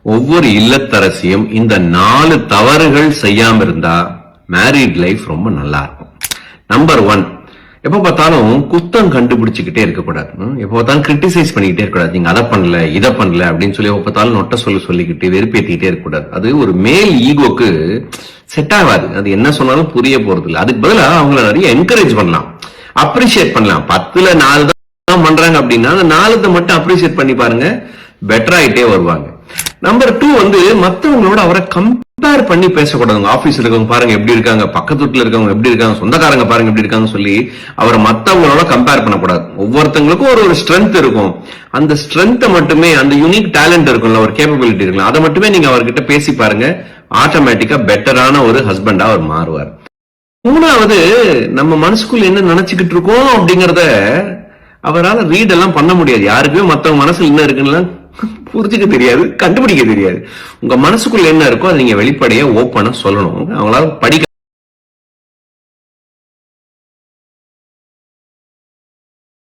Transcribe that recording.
ஒவ்வொரு இல்லத்தரசியும் இந்த 4 தவறுகள் செய்யாம இருந்தா மேரிட் லைஃப் ரொம்ப நல்லா இருக்கும். நம்பர் 1, எப்ப பார்த்தாலும் குத்தம் கண்டுபிடிச்சுக்கிட்டே இருக்கக்கூடாது. எப்ப பார்த்தாலும் கிரிட்டிசைஸ் பண்ணிக்கிட்டே இருக்கக்கூடாது. நீங்க அதை பண்ணல இதை பண்ணல அப்படின்னு சொல்லி எப்ப பார்த்தாலும் நொட்ட சொல்லிக்கிட்டு வெறுப்பேற்றிக்கிட்டே இருக்கக்கூடாது. அது ஒரு மேல் ஈகோக்கு செட் ஆகாது. அது என்ன சொன்னாலும் புரிய போறது இல்லை. அதுக்கு பதிலாக அவங்கள நிறைய என்கரேஜ் பண்ணலாம், அப்ரிஷியேட் பண்ணலாம். 10ல 4 தான் பண்றாங்க அப்படின்னா அந்த 4 மட்டும் அப்ரிஷியேட் பண்ணி பாருங்க, பெட்டர் ஆயிட்டே வருவாங்க. நம்பர் 2 மத்தவங்களோட அவரை கம்பேர் பண்ணி பேசக்கூடாதுங்க. ஆபீஸ்ல இருக்கவங்க பாருங்க எப்படி இருக்காங்க, பக்கத்து வீட்டுல இருக்கவங்க எப்படி இருக்காங்க, சொந்தக்காரங்க பாருங்க எப்படி இருக்காங்க சொல்லி அவரை மத்தவங்களோட கம்பேர் பண்ணக்கூடாது. ஒவ்வொருத்தங்களுக்கும் ஒரு ஸ்ட்ரென்த் இருக்கும். அந்த ஸ்ட்ரென்த்தை மட்டுமே, அந்த யூனிக் டேலண்ட் இருக்கும்ல, ஒரு கேப்பபிலிட்டி இருக்குல்ல, அதை மட்டுமே நீங்க அவர்கிட்ட பேசி பாருங்க. ஆட்டோமேட்டிக்கா பெட்டரான ஒரு ஹஸ்பண்டா அவர் மாறுவார். 3வது, நம்ம மனசுக்குள்ள என்ன நினைச்சுக்கிட்டு இருக்கோம் அப்படிங்கறத அவரால் ரீட் எல்லாம் பண்ண முடியாது. யாருக்குமே மத்தவங்க மனசுல என்ன இருக்குன்னு புரிஞ்சுக்க தெரியாது, கண்டுபிடிக்க தெரியாது. உங்க மனசுக்குள்ள என்ன இருக்கோ அதை நீங்க வெளிப்படையா ஓப்பனா சொல்லணும். அவங்களால படிக்க